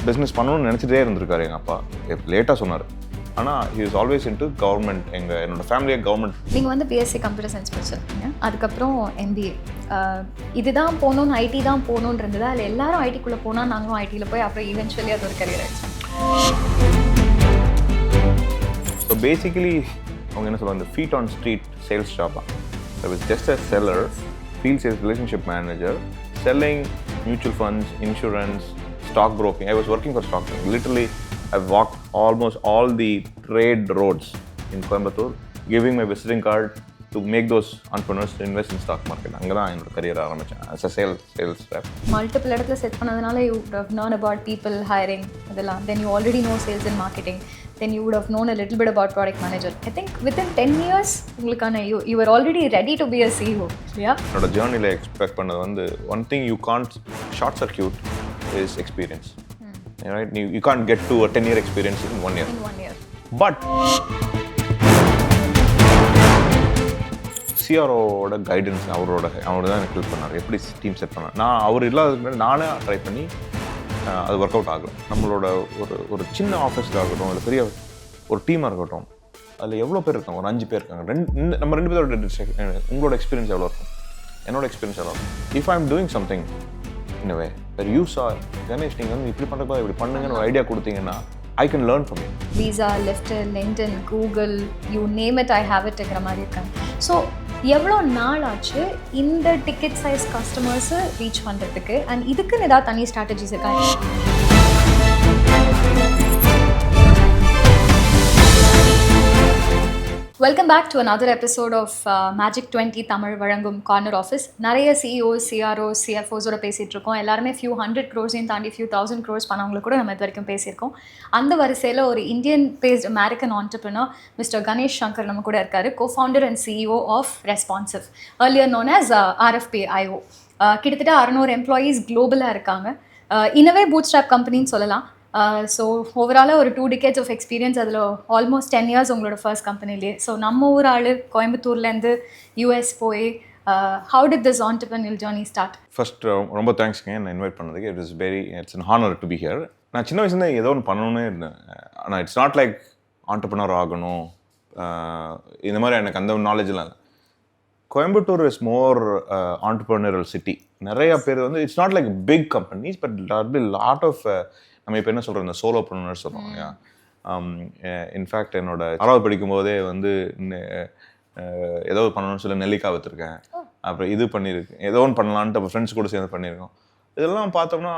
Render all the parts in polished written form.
Business பண்ணணும்னு நினச்சிட்டே இருந்திருக்காரு எங்கள் அப்பா. லேட்டாக சொன்னார். ஆனால் he is always into government. என்னோட ஃபேமிலியே கவர்மெண்ட். நீங்கள் வந்து பிஎஸ்சி கம்ப்யூட்டர் சயின்ஸ் படிச்சிருக்கீங்க, அதுக்கப்புறம் எம்பிஏ. இதுதான் போகணுன்னு, ஐடி தான் போகணுன்னு இருந்ததா இல்லை எல்லாரும் ஐடிக்குள்ளே போனால் நாங்களும் ஐடியில் போய் அப்புறம் ஈவென்ச்சுவலி அது ஒரு கரியர் ஆயிடுச்சு? ஸோ பேசிக்கலி அவங்க என்ன சொல்லுவாங்க, இந்த ஃபீட் ஆன் ஸ்ட்ரீட் சேல்ஸ் ஷாப்பாக. I was just a seller, field sales relationship manager, selling mutual funds, insurance, stock broking. I was working for stock broking. Literally, I've walked almost all the trade roads in Coimbatore, giving my visiting card to make those entrepreneurs to invest in stock market. அங்கே தான் என்னோட career ஆரம்பித்தேன் as a sales rep. Multiple இடத்துல set பண்ணதுனால you would have known about people hiring இதெல்லாம். Then you already know sales and marketing. Then you would have known a little bit about product manager. I think within 10 years உங்களுக்கான you were already ready to be a CEO. Yeah. என்னோட ஜேர்னியில் expect பண்ணது வந்து one thing you can't short circuit is experience. Right? You can't get to a 10-year experience in 1 year. In 1 year. But சிஆர்ஓட guidance அவர் தான் எனக்கு help பண்ணார். எப்படி team set பண்ணார். நான் அவர் இல்லாததுக்கு முன்னாடி நானே ட்ரை பண்ணி அது ஒர்க் அவுட் ஆகும். நம்மளோட ஒரு சின்ன ஆஃபீஸில் ஆகட்டும், இல்லை பெரிய ஒரு டீமாக இருக்கட்டும், அதில் எவ்வளோ பேர் இருக்காங்க, ஒரு 5 பேர் இருக்காங்க. நம்ம 2 பேரோட உங்களோட எக்ஸ்பீரியன்ஸ் எவ்வளோ இருக்கும், என்னோட எக்ஸ்பீரியன்ஸ் எவ்வளோ இருக்கும். If I am doing something in a way where you sir Ganesh, நீங்கள் வந்து இப்படி பண்ணுறப்போ இப்படி பண்ணுங்கன்னு ஒரு ஐடியா கொடுத்தீங்கன்னா I can learn from you. Visa, Lyft, LinkedIn, Google, you name it, I have it ங்கிற மாதிரி இருக்காங்க. ஸோ எவ்வளோ நாள் ஆச்சு இந்த டிக்கெட் சைஸ் கஸ்டமர்ஸை ரீச் பண்ணுறதுக்கு? அண்ட் இதுக்குன்னு ஏதாவது தனி ஸ்ட்ராட்டஜிஸ் இருக்கா? Welcome back to another episode of Magic 20 Tamil வழங்கும் கார்னர் ஆஃபீஸ். நிறைய சிஇஓஸ், சிஆர்ஓஸ், சிஎஃப்ஓஸோட பேசிகிட்டு இருக்கோம். எல்லாருமே few 100 crores தாண்டி few 1000 crores பண்ணவங்களை கூட நம்ம இது வரைக்கும் பேசியிருக்கோம். அந்த வரிசையில் ஒரு Indian paste American entrepreneur mister Ganesh Shankar நம்ம கூட இருக்காரு, co-founder and CEO of Responsive, earlier known as RFP.io. கிட்டத்தட்ட 600 எம்ப்ளாயீஸ் குளோபலாக இருக்காங்க. இன்னவே பூட் ஸ்ட்ராப் கம்பெனின்னு சொல்லலாம். ஸோ ஓவராலாக ஒரு 2 decades ஆஃப் எக்ஸ்பீரியன்ஸ், அதில் ஆல்மோஸ்ட் 10 years உங்களோட ஃபர்ஸ்ட் கம்பெனிலே. ஸோ நம்ம ஊர் ஆள் கோயம்புத்தூர்லேருந்து யூஎஸ் போய் how did this entrepreneurial journey start? First ரொம்ப தேங்க்ஸ்ங்க என்னை இன்வைட் பண்ணதுக்கு. It's an honor to be here. நான் சின்ன வயசுலேருந்து ஏதோ ஒன்று பண்ணணுன்னே இருந்தேன். ஆனால் இட்ஸ் நாட் லைக் ஆண்டர்ப்ரனர் ஆகணும் இந்த மாதிரி எனக்கு அந்த நாலேஜ்லாம் இல்லை. Coimbatore is more entrepreneurial city. நிறைய பேர் வந்து it's not like big companies, but lot of நம்ம இப்போ என்ன சொல்கிறோம், இந்த சோலோப்ரனர்ஸ் சொல்கிறோம் இல்லையா. இன்ஃபேக்ட் என்னோட 6வது படிக்கும் போதே வந்து ஏதோ பண்ணணும்னு சொல்லி நெல்லிக்காய் விற்றுருக்கேன். அப்புறம் இது பண்ணியிருக்கேன், ஏதோ ஒன்று பண்ணலான்ட்டு அப்போ ஃப்ரெண்ட்ஸ் கூட சேர்ந்து பண்ணியிருக்கோம். இதெல்லாம் பார்த்தோம்னா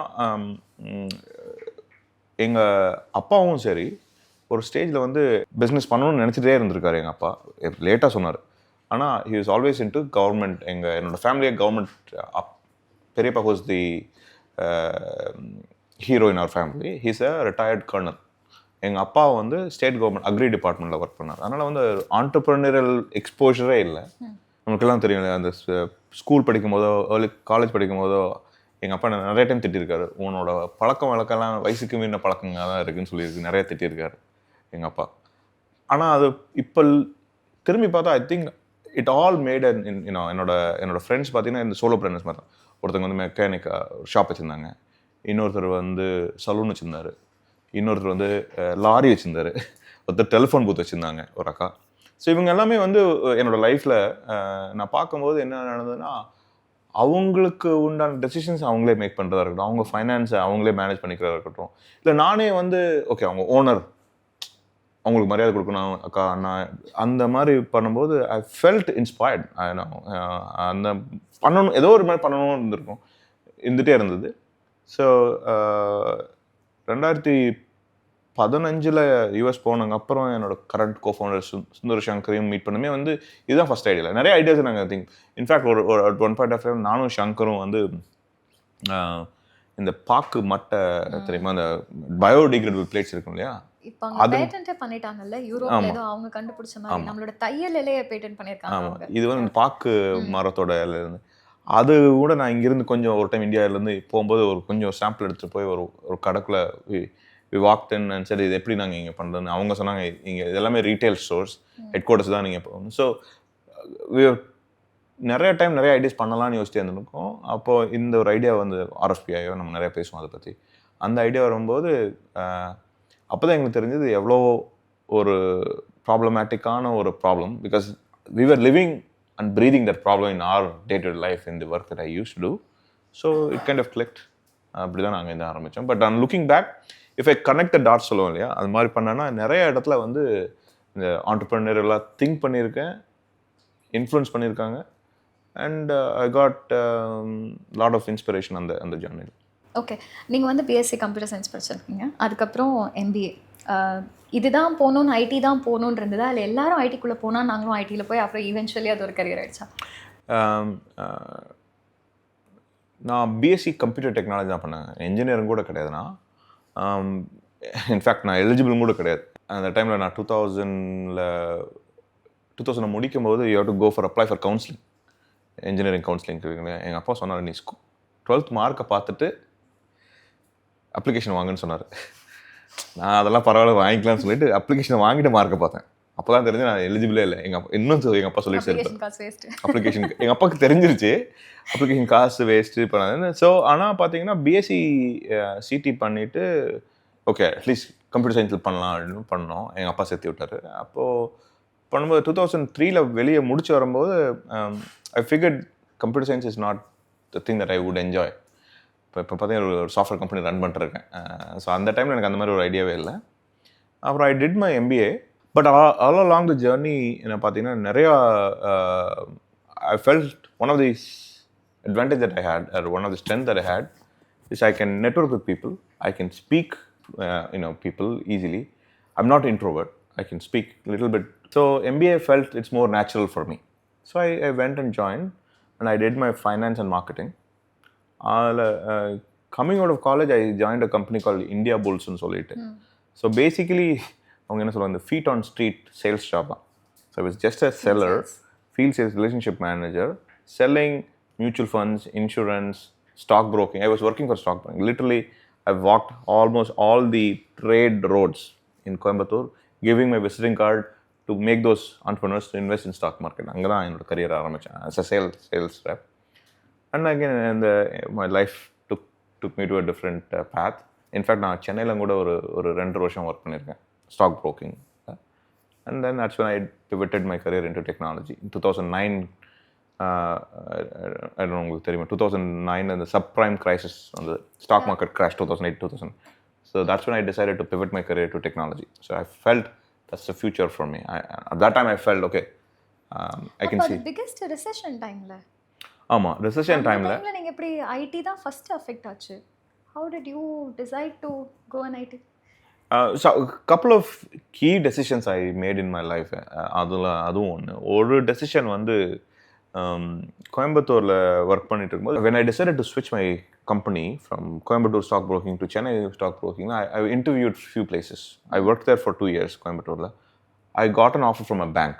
எங்கள் அப்பாவும் சரி ஒரு ஸ்டேஜில் வந்து பிஸ்னஸ் பண்ணணும்னு நினச்சிட்டே இருந்திருக்காரு எங்கள் அப்பா. லேட்டாக சொன்னார். ஆனால் he was always into government. என்னோடய ஃபேமிலியே கவர்மெண்ட். பெரியப்பா was the hero in our family. He's a retired colonel. எங்கள் அப்பா வந்து ஸ்டேட் கவர்மெண்ட் அக்ரி டிபார்ட்மெண்ட்டில் ஒர்க் பண்ணார். அதனால் வந்து ஆண்டர்ப்ரனரல் எக்ஸ்போஷரே இல்லை. நமக்கெல்லாம் தெரியும் இல்லையா, அந்த ஸ்கூல் படிக்கும் போதோ காலேஜ் படிக்கும் போதோ எங்கள் அப்பா நிறைய டைம் திட்டிருக்காரு. உன்னோட பழக்கம் வழக்கெல்லாம் வயசுக்கு மீறின பழக்கங்க தான் இருக்குதுன்னு சொல்லியிருக்கு, நிறைய திட்டிருக்காரு எங்கள் அப்பா. ஆனால் அது இப்போ திரும்பி பார்த்தா I think it all mat என்னோட ஃப்ரெண்ட்ஸ் பார்த்தீங்கன்னா இந்த சோலோப்ரனர்ஸ் மாதிரி தான். ஒருத்தங்க வந்து மெக்கானிக் ஷாப் வச்சுருந்தாங்க, இன்னொருத்தர் வந்து சலூன் வச்சுருந்தாரு, இன்னொருத்தர் வந்து லாரி வச்சுருந்தாரு, ஒருத்தர் டெலிஃபோன் பூத் வச்சுருந்தாங்க ஒரு அக்கா. ஸோ இவங்க எல்லாமே வந்து என்னோடய லைஃப்பில் நான் பார்க்கும்போது என்ன நடந்ததுன்னா, அவங்களுக்கு உண்டான டெசிஷன்ஸ் அவங்களே மேக் பண்ணுறதா இருக்கட்டும், அவங்க ஃபைனான்ஸை அவங்களே மேனேஜ் பண்ணிக்கிறதா இருக்கட்டும், இல்லை நானே வந்து ஓகே அவங்க ஓனர், அவங்களுக்கு மரியாதை கொடுக்கணும் அக்கா அண்ணா, அந்த மாதிரி பண்ணும்போது ஐ ஃபெல்ட் இன்ஸ்பயர்ட். அந்த பண்ணணும், ஏதோ ஒரு மாதிரி பண்ணணும்னு இருந்துகிட்டே இருந்தது. ஸோ 2015 யூஎஸ் போனதுக்கு அப்புறம் என்னோட கரண்ட் கோஃபவுண்டர் சுந்தர் சங்கரையும் மீட் பண்ணுமே வந்து இதுதான் ஃபஸ்ட் ஐடியா. நிறைய ஐடியாஸ் நாங்கள் திங்க். இன்ஃபேக்ட் ஒரு 1.5 நானும் சங்கரும் வந்து இந்த பாக்கு மட்டை தெரியுமா, அந்த பயோடிகிரேடபிள் பிளேட்ஸ் இருக்கும் இல்லையா, இப்போ பேட்டன்ட்டே பண்ணிட்டாங்கல்ல யூரோப்ல, ஏதோ அவங்க கண்டுபிடிச்ச மாதிரி நம்மளோட தையல் இலையை பேட்டன்ட் பண்ணியிருக்காங்க. இது வந்து பாக்கு மரத்தோட இலையில இருந்து அது கூட நான் இங்கேருந்து கொஞ்சம் ஒரு டைம் இந்தியாவிலேருந்து போகும்போது ஒரு கொஞ்சம் சாம்பிள் எடுத்துகிட்டு போய் ஒரு கடைக்குள்ள வி வாக்ட் இன் அண்ட் சரி இது எப்படி நாங்கள் இங்கே பண்ணுறதுன்னு அவங்க சொன்னாங்க. இங்கே இதெல்லாமே ரீட்டைல் ஸ்டோர்ஸ், ஹெட் குவார்ட்டர்ஸ் தான் நீங்கள் போகணும். ஸோ நிறைய டைம் நிறைய ஐடியாஸ் பண்ணலாம்னு யோசிச்சு இருந்திருக்கோம். அப்போது இந்த ஒரு ஐடியா வந்து RFP.io நம்ம நிறைய பேசுவோம் அதை பற்றி. அந்த ஐடியா வரும்போது அப்போ தான் எங்களுக்கு தெரிஞ்சது எவ்வளோ ஒரு ப்ராப்ளமேட்டிக்கான ஒரு problem. Because we were living and breathing that problem in our day-to-day life in the work that I used to do. So it kind of clicked. அப்படி தான் நாங்கள் இந்த ஆரம்பித்தோம். But I'm looking back, if I connect the dots சொல்லுவோம் இல்லையா, அது மாதிரி பண்ணேன்னா நிறைய இடத்துல வந்து இந்த ஆண்டர்ப்ரனரியலாக திங்க் பண்ணியிருக்கேன், இன்ஃப்ளூயன்ஸ் பண்ணியிருக்காங்க. And I got lot of inspiration அந்த ஜர்னியில். ஓகே, நீங்கள் வந்து பிஎஸ்சி கம்ப்யூட்டர் சயின்ஸ் படிச்சிருக்கீங்க, அதுக்கப்புறம் எம்பிஏ. இதுதான் போகணுன்னு, ஐடி தான் போகணுன்னு இருந்ததா, இல்லை எல்லாரும் ஐடிக்குள்ளே போனால் நாங்களும் ஐடியில் போய் அப்புறம் ஈவென்ச்சுவலி அது ஒரு கரியர் ஆகிடுச்சா? நான் பிஎஸ்சி கம்ப்யூட்டர் டெக்னாலஜி தான் பண்ணேன், இன்ஜினியரிங் கூட கிடையாது. நான் இன்ஃபேக்ட் நான் எலிஜிபிள் கூட கிடையாது அந்த டைமில். நான் 2000 முடிக்கும் போது you have to go for apply for counselling, engineering counselling. எங்கள் அப்பா சொன்னார், நீ 12th மார்க்கை பார்த்துட்டு அப்ளிகேஷன் வாங்குன்னு சொன்னார். நான் அதெல்லாம் பரவாயில்ல வாங்கிக்கலாம்னு சொல்லிட்டு அப்ளிகேஷனை வாங்கிட்டு மார்க்கை பார்த்தேன். அப்போ தான் தெரிஞ்சு நான் எலிஜிபிளே இல்லை. எங்கள் அப்பா சொல்லிட்டு அப்ளிகேஷன் எங்கள் அப்பாவுக்கு தெரிஞ்சிருச்சு அப்ளிகேஷன் காசு வேஸ்ட்டு பண்ணாதுன்னு. ஸோ ஆனால் பார்த்தீங்கன்னா பிஎஸ்சி சிடி பண்ணிவிட்டு ஓகே அட்லீஸ்ட் கம்ப்யூட்டர் சயின்ஸில் பண்ணலாம் அப்படின்னு பண்ணோம். எங்கள் அப்பா சேர்த்து விட்டார். அப்போது பண்ணும்போது 2003 வெளியே முடிச்சு வரும்போது I figured computer science is not the thing that I would enjoy. இப்போ பார்த்தீங்கன்னா ஒரு சாஃப்ட்வேர் கம்பெனி ரன் பண்ணிருக்கேன். ஸோ அந்த டைமில் எனக்கு அந்த மாதிரி ஒரு ஐடியாவே இல்லை. அப்புறம் I did my MBA. But all along the journey என்ன பார்த்தீங்கன்னா நிறையா I felt one of the advantage that I had, or one of the strength that I had, is I can network with people. I can speak, people easily. I'm not introvert. I can speak a little bit. So MBA felt it's more natural for me. So I went and joined, and I did my finance and marketing. Coming out of college, I joined a company called India Bulls and solite. So basically, அவங்க என்ன சொல்லுவாங்க, feet on street sales job. So I was just a seller, field sales relationship manager, selling mutual funds, insurance, stock broking. I was working for stock broking. Literally, I've walked almost all the trade roads in Coimbatore, giving my visiting card to make those entrepreneurs to invest in stock market. அங்கே தான் என்னோட career ஆரம்பித்தேன் as a sales rep. And again, my life took me to a different path. In fact, நான் சென்னையில் கூட ஒரு 2 வருஷம் work பண்ணியிருக்கேன் stock broking. And then that's when I pivoted my career into technology. In 2009, I don't know உங்களுக்கு தெரியுமா, 2009 அந்த subprime crisis, அந்த stock market crash 2008-2000. So that's when I decided to pivot my career to technology. So I felt that's the future for me. At that time I felt okay, I can see. The biggest recession timeல. ஆமா, recession timeல நீங்க எப்படி ID தான் first affect ஆச்சு? How did you decide to go in IT? So a couple of key decisions I made in my life. அதுவும் ஒரு decision வந்து கோயம்புத்தூரில் work பண்ணிட்டு இருக்கும்போது, when I decided to switch my company from Coimbatore stock broking to Chennai stock broking, I interviewed few places. I worked there for 2 years, Coimbatore. I got an offer from a bank.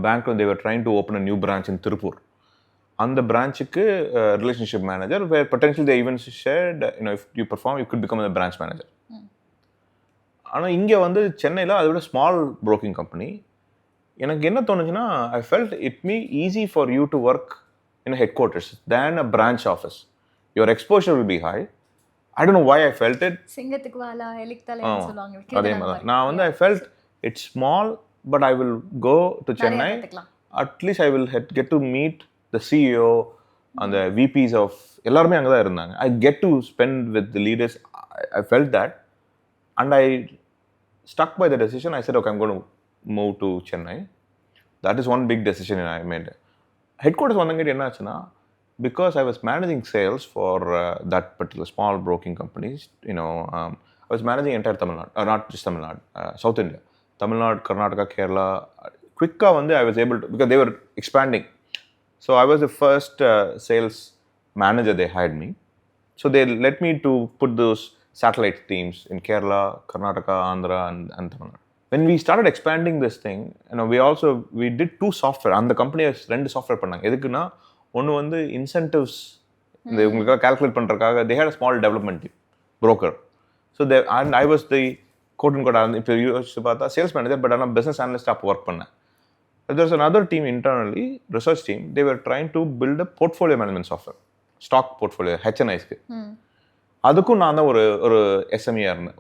Bank, they were trying to open a new branch in Tirupur. அந்த பிரான்ச்சுக்கு relationship manager, where potentially they even shared, if you perform, you could become a branch manager. ஆனால் இங்கே வந்து சென்னையில் அதை விட small broking company. எனக்கு என்ன தோணுச்சுன்னா, I felt it be easy for you to work in a headquarters than a branch office. Your exposure will be high. I don't know why I felt it. சிங்கத்துக்கு வாலா எலிக்தலைன்னு சொல்லுவாங்க. அதே மாதிரி நான் வந்து I felt it's small, but I will go to Chennai. At least I will get to meet the CEO and the VPs of எல்லாருமே அங்கே தான் இருந்தாங்க. I get to spend with the leaders. I felt that, and I stuck by the decision. I said, okay, I'm going to move to Chennai. That is one big decision I made. Headquarters வந்தங்கிட்ட என்ன ஆச்சுன்னா, because I was managing sales for that particular small broking companies, I was managing entire Tamil Nadu, not just Tamil Nadu, South India, Tamil Nadu, Karnataka, Kerala. Quickly வந்து I was able to, because they were expanding. So I was the first sales manager they hired me. So they let me to put those satellite teams in Kerala, Karnataka, Andhra, and Tamil Nadu. When we started expanding this thing, we did 2 software. அந்த company 2 software பண்ணாங்க. எதுக்குன்னா, ஒன்று வந்து incentives, இந்த உங்களுக்காக calculate பண்ணுறதுக்காக they had a small development team, broker. So and I was the quote unquote, இப்போ யோசிச்சு பார்த்தா சேல்ஸ் மேனேஜர், பட் ஆனால் பிஸ்னஸ் அனலிஸ்ட் அப்போ ஒர்க் பண்ணேன். There's another team internally, research team, they were trying to build a portfolio management software, stock portfolio, HNIs. அதுக்கும் நான் தான் ஒரு ஒரு எஸ்எம்இயாக இருந்தேன்.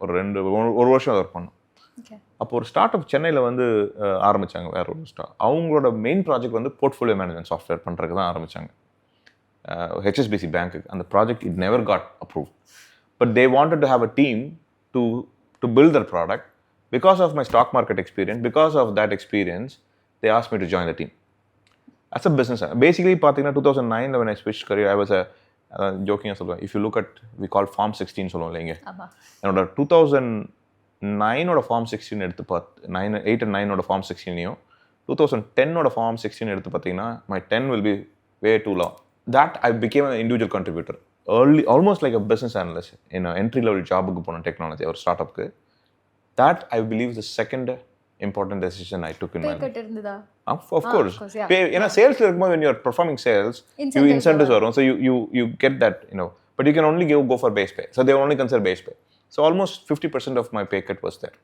ஒரு வருஷம் ஒர்க் பண்ணேன். ஓகே. அப்போ ஒரு ஸ்டார்ட் அப் சென்னையில் வந்து ஆரம்பித்தாங்க. வேற ஒரு அவங்களோட மெயின் ப்ராஜெக்ட் வந்து போர்ட்ஃபோலியோ மேனேஜ்மெண்ட் சாஃப்ட்வேர் பண்ணுறதுக்கு தான் ஆரம்பித்தாங்க. HSBC பேங்க்கு. அந்த project it never got approve. But they wanted to have a team to build their product. Because of my stock market experience, because of that experience, they ask me to join the team. As a business, basically பார்த்தீங்கன்னா 2009 when I switched career, I was a ஜோக்கிங்காக சொல்லுவேன். If you look at we call form 16 சொல்லுவோம் இல்லைங்க. என்னோட 2009 form 16 எடுத்து 8 and 9 form 16 2010 form 16 எடுத்து பார்த்தீங்கன்னா my 10 will be way too long. That I became an individual contributor early, almost like a business analyst in an entry level ஜாபுக்கு போன technology ஒரு start அப்க்கு. That I believe is the second important decision I took in my life. இருந்ததா? Of course. ஏன்னா சேல்ஸ்ல இருக்கும்போது when you are performing sales, you incentives வரும். So you get that, but you can only go for base pay. So they only consider base pay. So almost 50% of my pay cut was there.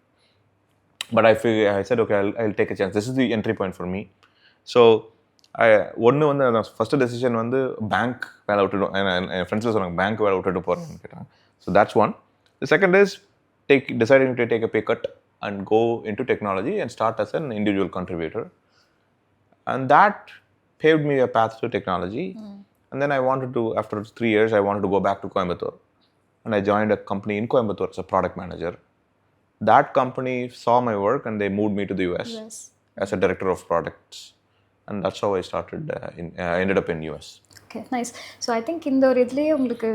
But I said, okay, I'll take a chance. This is the entry point for me. So ஒன்று வந்து first decision வந்து bank வேலை விட்டுடும். என் ஃப்ரெண்ட்ஸில் சொன்னாங்க bank வேலை விட்டுட்டு போகிறேன்னு கேட்டாங்க. So that's one. The second is deciding to take a pay cut and go into technology and start as an individual contributor. And that paved me a path to technology. And then I wanted to, after 3 years, I wanted to go back to Coimbatore. And I joined a company in Coimbatore as a product manager. That company saw my work and they moved me to the US as a director of products. And that's how I started, I ended up in US. Okay, nice. So I think இந்த ஒரு இதுலேயே உங்களுக்கு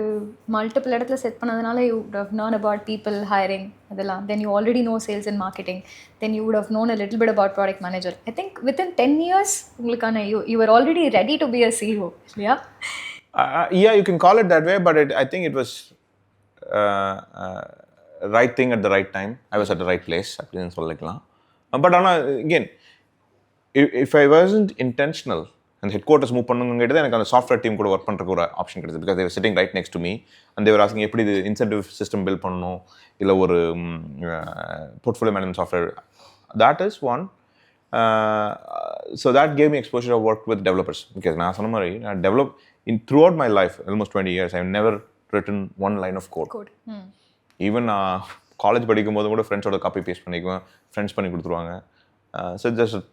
multiple இடத்துல set பண்ணதுனால you would have known about people hiring அதெல்லாம். Then you already know sales and marketing. Then you would have known a little bit about product manager. I think within 10 years உங்களுக்கான you were already ready to be a CEO. Yeah? Yeah, you can call it that way, but I think it was right thing at the right time. I was at the right place அப்படின்னு சொல்லிக்கலாம். But again, if I wasn't intentional, அந்த head quarters move பண்ணுங்கிறது எனக்கு அந்த software team கூட work பண்ணுறதுக்கு ஒரு option கிடைச்சது. Because they're sitting right next to me and they're asking எப்படி இது இன்சென்டிவ் சிஸ்டம் பில்ட் பண்ணணும், இல்லை ஒரு portfolio management software. That is one. So that gave me exposure of work with developers. Because நான் சொன்ன மாதிரி நான் develop throughout my life almost 20 years I never written one line of code. Even நான் college படிக்கும் போது கூட ஃப்ரெண்ட்ஸோட copy paste பண்ணிக்குவேன், ஃப்ரெண்ட்ஸ் பண்ணி கொடுத்துருவாங்க. So just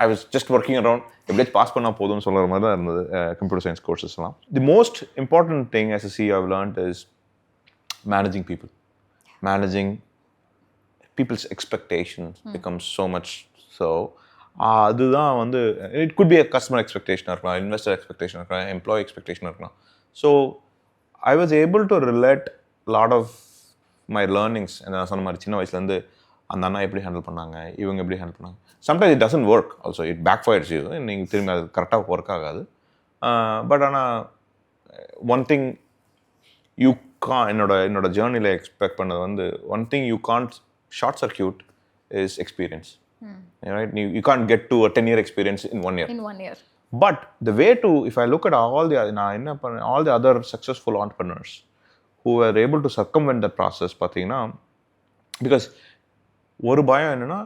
I was just working around, எப்படியாச்சும் பாஸ் பண்ணால் போதும்னு சொல்கிற மாதிரி தான் இருந்தது கம்ப்யூட்டர் சயின்ஸ் கோர்சஸ்லாம். The most important thing as a CEO I've learned is managing people. Managing people's expectations becomes so much so. அதுதான் வந்து it could be a customer expectation இருக்கலாம், investor expectation இருக்கலாம், employee expectation இருக்கலாம். So I was able to relate lot of my learnings. நான் சொன்ன மாதிரி சின்ன வயசுலேருந்து அந்த அண்ணா எப்படி ஹேண்டில் பண்ணாங்க, இவங்க எப்படி ஹேண்டில் பண்ணாங்க. Sometimes it doesn't work also, it backfires you. நீங்கள் திரும்பி அது கரெக்டாக ஒர்க் ஆகாது. பட் ஆனால் ஒன் திங் யூ என்னோட ஜேர்னியில் எக்ஸ்பெக்ட் பண்ணது வந்து one thing you can't short circuit is experience. Right, you can't get to a 10-year experience in 1 year. But the way to, if I look at all the other successful entrepreneurs who were able to circumvent the process, பார்த்தீங்கன்னா, because ஒரு பயம் என்னன்னா,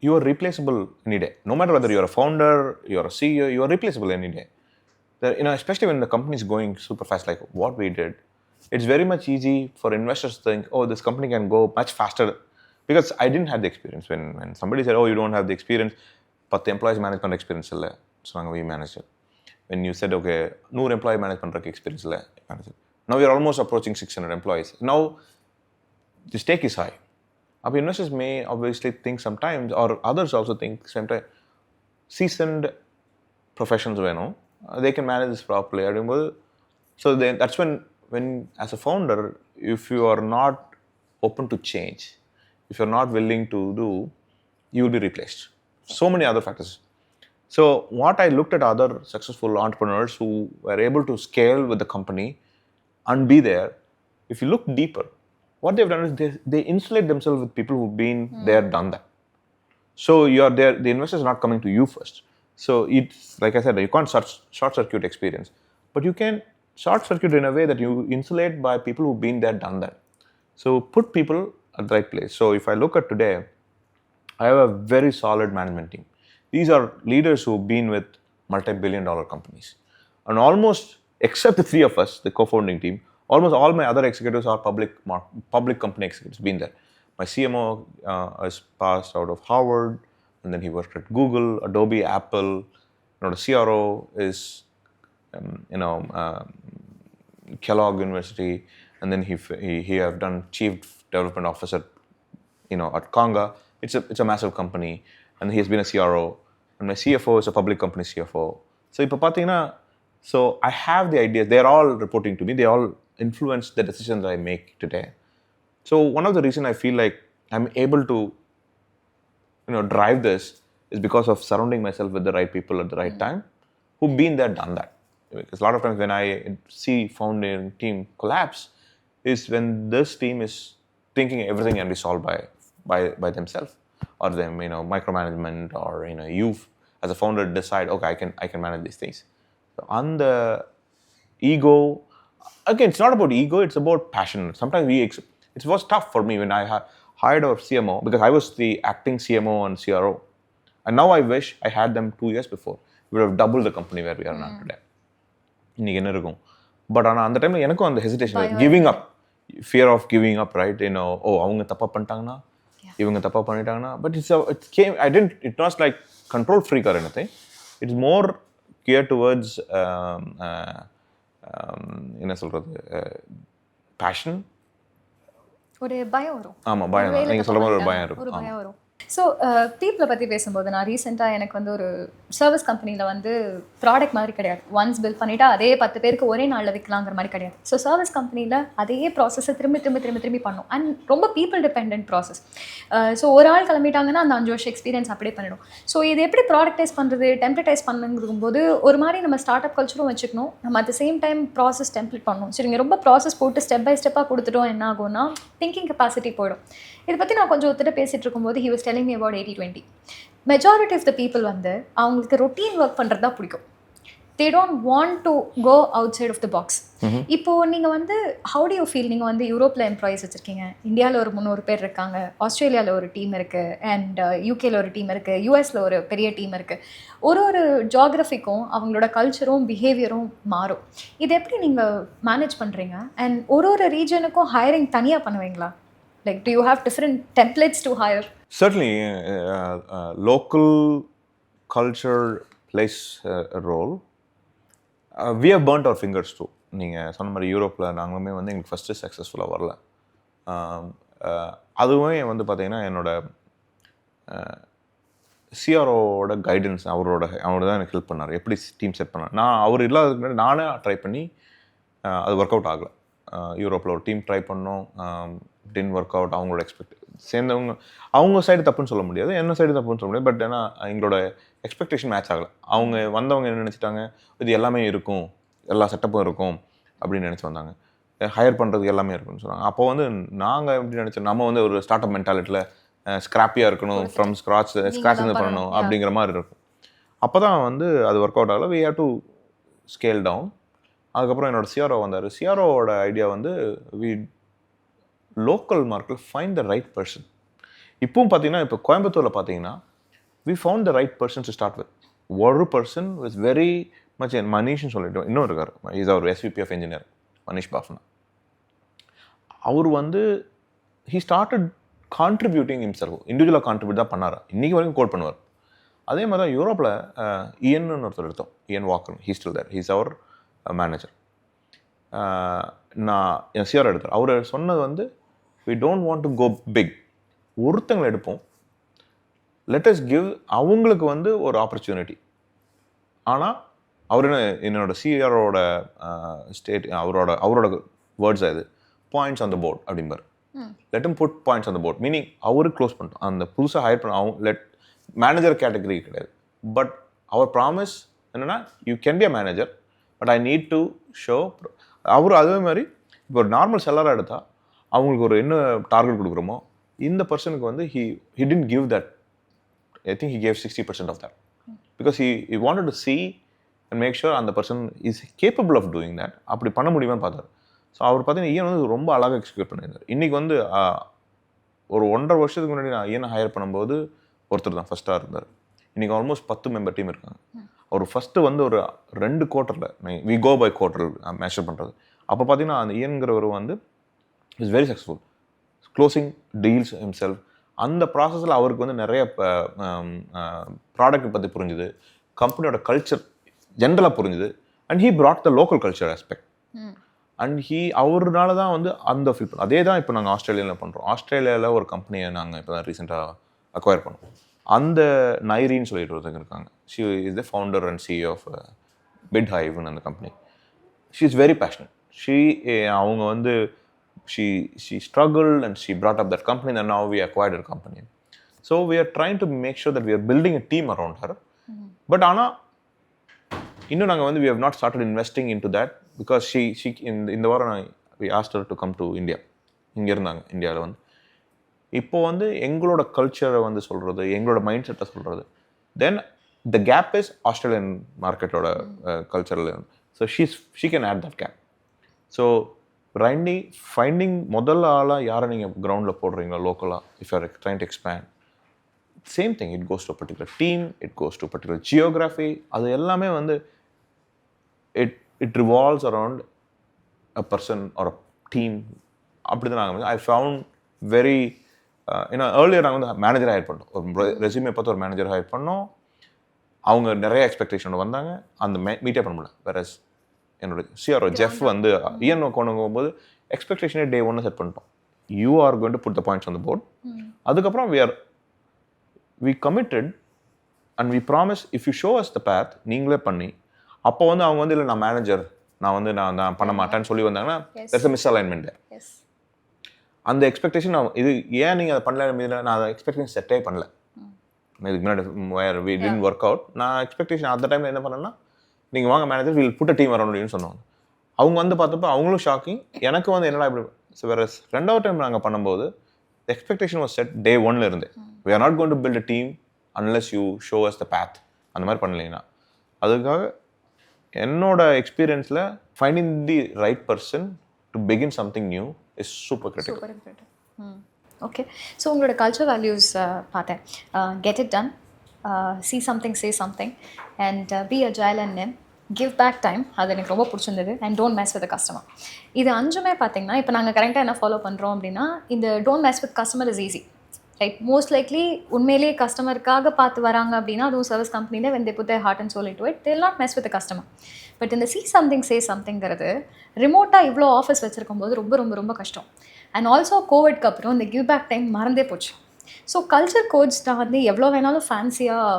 you are replaceable any day. No matter whether you are a founder, you are a CEO, you are replaceable any day. Especially when the company is going super fast, like what we did, it's very much easy for investors to think, oh, this company can go much faster. Because I didn't have the experience. When somebody said, oh, you don't have the experience, but the employees manage பண்ண experience இல்லை, so we managed it. When you said, okay, 100 employee manage பண்ணுறதுக்கு experience இல்லை, manage it. Now we are almost approaching 600 employees. Now the stake is high. Our investors may obviously think sometimes, or others also think sometimes, seasoned professionals, they can manage this properly. So that's when as a founder, if you are not open to change, if you're not willing to do, you will be replaced. So many other factors. So what I looked at other successful entrepreneurs who were able to scale with the company and be there, if you look deeper, what they've done is they insulate themselves with people who've been there, done that. So you're there, the investors are not coming to you first. So it's, like I said, you can't short circuit experience, but you can short circuit in a way that you insulate by people who've been there, done that. So put people at the right place. So if I look at today, I have a very solid management team. These are leaders who've been with multi-billion-dollar companies. And almost, except the three of us, the co-founding team, almost all my other executives are public company executives, been there. My CMO is passed out of Harvard, and then he worked at Google, Adobe, Apple. The CRO is Kellogg University, and then he have done chief development officer at Conga. It's a massive company, and he has been a CRO, and my CFO is a public company CFO. So இப்போ பார்த்தீங்கன்னா, so I have the ideas. They're all reporting to me. They all influence the decisions that I make today. So one of the reasons I feel like I'm able to drive this is because of surrounding myself with the right people at the right time who've been there, done that. Because a lot of times when I see founding team collapse is when this team is thinking everything can be solved by themselves, or them micromanagement, or you as a founder decide, okay, I can manage these things. So on the ego, again, it's not about ego, it's about passion. Sometimes it was tough for me when I hired our CMO, because I was the acting CMO and CRO, and now I wish I had them 2 years before. We would have doubled the company where we are now today. இன்னைக்கு என்ன இருக்கும். But ஆனால் அந்த டைமில் எனக்கும் அந்த hesitation, giving up, fear of giving up, right? அவங்க தப்பாக பண்ணிட்டாங்கன்னா, இவங்க தப்பாக பண்ணிட்டாங்கன்னா. But it was like control freak or anything. It's more gear towards என்ன சொல்கிறது, பேஷன். ஒரு பயம் வரும். ஆமாம், பயம் தான். நீங்கள் சொல்கிற மாதிரி ஒரு பயம் இருக்கும். பயம் வரும். ஸோ பீப்புளை பற்றி பேசும்போது, நான் ரீசெண்டாக எனக்கு வந்து ஒரு சர்வீஸ் கம்பெனியில் வந்து ப்ராடக்ட் மாதிரி கிடையாது. ஒன்ஸ் பில் பண்ணிவிட்டு அதே 10 பேருக்கு ஒரே நாளில் விற்கலாங்கிற மாதிரி கிடையாது. ஸோ சர்வீஸ் கம்பெனியில் அதே ப்ராசஸை திரும்பி பண்ணும். அண்ட் ரொம்ப பீப்புள் டிபெண்ட் ப்ராசஸ். ஸோ ஒரு ஆள் கிளம்பிட்டாங்கன்னா அந்த 5 வருஷம் எக்ஸ்பீரியன்ஸ் அப்படியே பண்ணிடும். ஸோ இது எப்படி ப்ராடக்டைஸ் பண்ணுறது, டெம்ப்ளேட்டைஸ் பண்ணுங்கும் போது ஒரு மாதிரி நம்ம ஸ்டார்ட் அப் கல்ச்சரும் வச்சுக்கணும், நம்ம at the same time process template பண்ணணும். சரிங்க, ரொம்ப ப்ராசஸ் போட்டு ஸ்டெப் பை ஸ்டெப்பாக கொடுத்துட்டோம், என்ன ஆகும்னா திங்கிங் கெப்பாசிட்டி போயிடும். இதை பற்றி நான் கொஞ்சம் ஒருத்தர் பேசிகிட்டு இருக்கும்போது he was telling me about 80-20. Majority of the people வந்து அவங்களுக்கு ரொட்டீன் ஒர்க் பண்ணுறது தான் பிடிக்கும். they don't want to go outside of the box. இப்போது நீங்கள் வந்து how do you feel? நீங்கள் வந்து யூரோப்பில் எம்ப்ளாயிஸ் வச்சுருக்கீங்க, இந்தியாவில் ஒரு 300 பேர் இருக்காங்க, ஆஸ்திரேலியாவில் ஒரு டீம் இருக்குது, அண்ட் யூகேல ஒரு டீம் இருக்குது, யூஎஸில் ஒரு பெரிய டீம் இருக்குது. ஒரு ஜியாகிரஃபிக்கும் அவங்களோட கல்ச்சரும் பிஹேவியரும் மாறும். இது எப்படி நீங்கள் மேனேஜ் பண்ணுறீங்க? அண்ட் ஒரு ரீஜனுக்கும் ஹையரிங் தனியாக பண்ணுவீங்களா? Like, do you have different templates to hire? Certainly, local culture plays a role. We have burnt our fingers too. நீங்கள் சொன்ன மாதிரி யூரோப்பில் நாங்களுமே வந்து எங்களுக்கு ஃபஸ்ட்டு சக்ஸஸ்ஃபுல்லாக வரல. அதுவுமே வந்து பார்த்திங்கன்னா என்னோட சிஆர்ஓட கைடன்ஸ், அவர் தான் எனக்கு ஹெல்ப் பண்ணார். எப்படி டீம் செட் பண்ணார். நான் அவர் இல்லாததுக்கு முன்னாடி நானே ட்ரை பண்ணி அது ஒர்க் அவுட் ஆகலை. யூரோப்பில் ஒரு டீம் ட்ரை பண்ணோம், டின் ஒர்க் அவுட். அவங்களோட சேர்ந்தவங்க அவங்க சைடு தப்புன்னு சொல்ல முடியாது, என்ன சைடு தப்புன்னு சொல்ல முடியாது. பட் ஏன்னா எங்களோட எக்ஸ்பெக்டேஷன் மேட்ச் ஆகலை. அவங்க வந்தவங்க என்ன நினச்சிட்டாங்க, இது எல்லாமே இருக்கும், எல்லா செட்டப்பும் இருக்கும் அப்படின்னு நினச்சி வந்தாங்க. ஹையர் பண்ணுறதுக்கு எல்லாமே இருக்குன்னு சொன்னாங்க. அப்போ வந்து நாங்கள் எப்படி நினச்சோம், நம்ம வந்து ஒரு ஸ்டார்ட் அப் மென்டாலிட்டியில் ஸ்க்ராப்பியாக இருக்கணும், ஃப்ரம் ஸ்க்ராட்ச்லேருந்து பண்ணணும் அப்படிங்கிற மாதிரி இருக்கும். அப்போ தான் வந்து அது ஒர்க் அவுட் ஆகலை. We have to scale down. அதுக்கப்புறம் என்னோடய சிஆர்ஓ வந்தார். சிஆர்ஓவோட ஐடியா வந்து we local market find the right person. இப்பவும் பார்த்தீங்கன்னா, இப்போ கோயம்புத்தூரில் பார்த்தீங்கன்னா we found the right person to start with. ஒரு பர்சன் வித் வெரி மச், மனிஷ்னு சொல்லிட்டு இன்னும் இருக்கார், இஸ் அவர் SVP of engineer, Manish Bafna. அவர் வந்து ஹி ஸ்டார்டட் கான்ட்ரிபியூட்டிங் ஹிம்செல்ஃப், இண்டிவிஜுவலாக கான்ட்ரிபியூட் தான் பண்ணார். இன்றைக்கி வரைக்கும் கோட் பண்ணுவார். அதே மாதிரி தான் யூரோப்பில் இயன்னு ஒருத்தர் எடுத்தோம், Ian Walker. He still there, he's அவர் மேனேஜர். நான் என் சிஆர் எடுத்தார். அவர் சொன்னது வந்து we don't want to go big. ஒருத்தங்களை எடுப்போம், let us give அவங்களுக்கு வந்து ஒரு ஆப்பர்ச்சுனிட்டி. ஆனால் அவர் என்னோட சிஆரோட ஸ்டேட், அவரோட வேர்ட்ஸ் அது பாயிண்ட்ஸ் ஆன் த போர்ட் அப்படிம்பார். Let him put points on the board. Meaning அவரு க்ளோஸ் பண்ணிட்டோம். அந்த புதுசாக ஹையர் பண்ண அவங்க மேனேஜர் கேட்டகரி கிடையாது. பட் அவர் ப்ராமிஸ் என்னென்னா, you can be a manager, but I need to show. அவர் அதே மாதிரி இப்போ ஒரு நார்மல் செல்லராக எடுத்தால் அவங்களுக்கு ஒரு என்ன டார்கெட் கொடுக்குறோமோ, இந்த பர்சனுக்கு வந்து he didn't give that. I think he gave 60% of that because he wanted to see and make sure அந்த person is capable of doing that. அப்படி பண்ண முடியுமான்னு பார்த்தார். ஸோ அவர் பார்த்தீங்கன்னா ஈயன் வந்து ரொம்ப அழகாக எக்ஸிக்யூட் பண்ணியிருந்தார். இன்றைக்கி வந்து ஒரு 1.5 வருஷத்துக்கு முன்னாடி நான் ஈயனை ஹையர் பண்ணும்போது ஒருத்தர் தான் ஃபஸ்ட்டாக இருந்தார். இன்றைக்கி ஆல்மோஸ்ட் 10 மெம்பர் டீம் இருக்காங்க. அவர் ஃபஸ்ட்டு வந்து ஒரு 2 குவார்ட்டரில் we go by quarter measure பண்ணுறது. அப்போ பார்த்தீங்கன்னா அந்த இயன்கிறவர் வந்து is very successful closing deals himself. அந்த ப்ராசஸில் அவருக்கு வந்து நிறைய ப்ராடக்ட் பற்றி புரிஞ்சுது, கம்பெனியோட கல்ச்சர் ஜென்ரலாக புரிஞ்சுது, and he brought the local culture aspect. And அவர்னால தான் வந்து அந்த ஃபீல் பண்ணோம். அதே தான் இப்போ நாங்கள் ஆஸ்திரேலியாவில் பண்ணுறோம். ஆஸ்திரேலியாவில் ஒரு கம்பெனியை நாங்கள் இப்போ தான் ரீசெண்டாக அக்வயர் பண்ணோம். அந்த நைரின்னு சொல்லிட்டு ஒருத்தங்க இருக்காங்க. She is the founder and CEO of Bit ஹைவ்னு அந்த கம்பெனி. She is very passionate. அவங்க வந்து she struggled and she brought up that company and now we acquired her company. So we are trying to make sure that we are building a team around her. But Anna, இன்னும் நாங்கள் வந்து we have not started investing into that because she இந்த வாரம் we asked her to come to India. இங்கே இருந்தாங்க இந்தியாவில் வந்து. இப்போ வந்து எங்களோட கல்ச்சரை வந்து சொல்கிறது, எங்களோட மைண்ட் செட்டை சொல்கிறது. Then the gap is Australian மார்க்கெட்டோட கல்ச்சரில். So she can add that gap. So finding முதல் ஆளாக யாரை நீங்கள் கிரவுண்டில் போடுறீங்களோ லோக்கலாக, if you are trying to expand, same thing, it goes to particular team, it goes to particular geography. அது எல்லாமே வந்து it revolves around a person or a team. அப்படி தான் நாங்கள் ஐ ஃபவுண்ட் வெரி ஏன்னா ஏர்லியர் நாங்கள் வந்து மேனேஜர் ஹையர் பண்ணோம். ஒரு ரெஸ்யூமே பார்த்து ஒரு மேனேஜர் ஹையர் பண்ணோம். அவங்க நிறைய எக்ஸ்பெக்டேஷன் வந்தாங்க, அந்த மீட்டே பண்ண முடியல. வேற என்னோட சிஆர்ஓ ஜெஃப் வந்து இஎன் கொண்டு போகும்போது எக்ஸ்பெக்டேஷனே டே 1 செட் பண்ணிட்டோம். You are going to put the points on the board. அதுக்கப்புறம் we committed and we promise if you show us the path, நீங்களே பண்ணி. அப்போ வந்து அவங்க வந்து இல்லை நான் மேனேஜர், நான் பண்ண மாட்டேன்னு சொல்லி வந்தாங்கன்னா there's a misalignment there. அந்த எக்ஸ்பெக்டேஷன் இது ஏன் நீங்கள் அதை பண்ணல, நான் அதை எக்ஸ்பெக்டேஷன் செட்டே பண்ணல. இதுக்கு முன்னாடி we didn't work out. நான் எக்ஸ்பெக்டேஷன் அந்த டைமில் என்ன பண்ணேன்னா, நீங்கள் வாங்க manager, will put a team around சொன்னாங்க. அவங்க வந்து பார்த்தப்போ அவங்களும் ஷாக்கிங். எனக்கு வந்து என்னடா இப்படி வேற. ரெண்டாவது டைம் நாங்கள் பண்ணும்போது எக்ஸ்பெக்டேஷன் வாஸ் செட் டே 1ல இருந்து. we are not going to build a team unless you show us the path. அந்த மாதிரி பண்ணலைன்னா அதுக்காக என்னோட எக்ஸ்பீரியன்ஸில் finding the right person to begin something new is super critical. Okay, so உங்களோட கல்ச்சர் வேல்யூஸ் பார்த்தேன். Get it done, see something, say something, and be agile and nim, give back time. அது எனக்கு ரொம்ப பிடிச்சிருந்தது. And don't mess with customer. இது அஞ்சுமே பார்த்தீங்கன்னா இப்போ நாங்கள் கரெக்டாக என்ன ஃபாலோ பண்ணுறோம் அப்படின்னா, இந்த don't mess with customer is easy, right? Most likely உண்மையிலேயே கஸ்டமருக்காக பார்த்து வராங்க அப்படின்னா, அதுவும் சர்வீஸ் கம்பெனியில் when they put their heart and soul into it, they'll not mess with the customer. But இந்த see something, say somethingங்கிறது ரிமோட்டாக இவ்வளோ ஆஃபீஸ் வச்சுருக்கும் போது ரொம்ப ரொம்ப ரொம்ப கஷ்டம். அண்ட் ஆல்சோ கோவிட்க்கு அப்புறம் இந்த கிவ் பேக் டைம் மறந்தே போச்சு. ஸோ கல்ச்சர் கோட்ஸ் நான் வந்து எவ்வளோ வேணாலும் ஃபேன்சியாக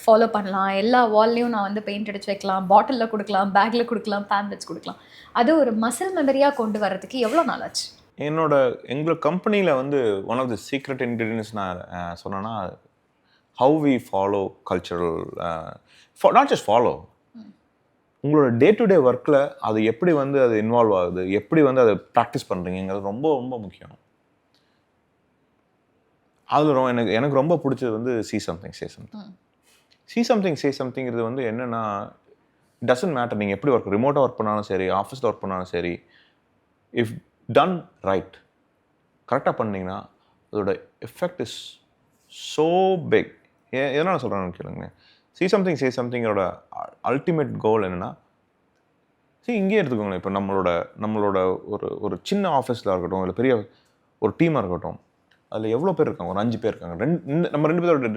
ஃபாலோ பண்ணலாம். எல்லா வால்லையும் நான் வந்து பெயிண்ட் அடிச்சு வைக்கலாம், பாட்டிலில் கொடுக்கலாம், பேக்கில் கொடுக்கலாம், பேம்ப்ளெட்ஸ் கொடுக்கலாம். அது ஒரு மசில் மெமரியாக கொண்டு வரதுக்கு எவ்வளோ நாள் ஆச்சு? எங்கள் கம்பெனியில் வந்து one of the secret ingredients நான் சொன்னேன்னா, how we follow cultural, not just follow, உங்களோட டே டு டே ஒர்க்கில் அது எப்படி வந்து அது இன்வால்வ் ஆகுது, எப்படி வந்து அதை ப்ராக்டிஸ் பண்ணுறீங்கிறது ரொம்ப ரொம்ப முக்கியம். அதில் எனக்கு ரொம்ப பிடிச்சது வந்து see something, say something. see something, say somethingங்கிறது வந்து என்னென்னா, டசன்ட் மேட்டர் நீங்கள் எப்படி ஒர்க், ரிமோட்டாக ஒர்க் பண்ணாலும் சரி, ஆஃபீஸில் ஒர்க் பண்ணாலும் சரி, இஃப் டன் ரைட், கரெக்டாக பண்ணிங்கன்னா அதோட எஃபெக்ட் இஸ் ஸோ பிக். எதனால் சொல்கிறேன்னு கேளுங்க. see something, say somethingோட அல்டிமேட் கோல் என்னென்னா, இங்கேயே எடுத்துக்கோங்களேன். இப்போ நம்மளோட ஒரு சின்ன ஆஃபீஸில் இருக்கட்டும், இல்லை பெரிய ஒரு டீமாக இருக்கட்டும், அதில் எவ்வளோ பேர் இருக்காங்க? ஒரு 5 பேர் இருக்காங்க. நம்ம 2 பேரோட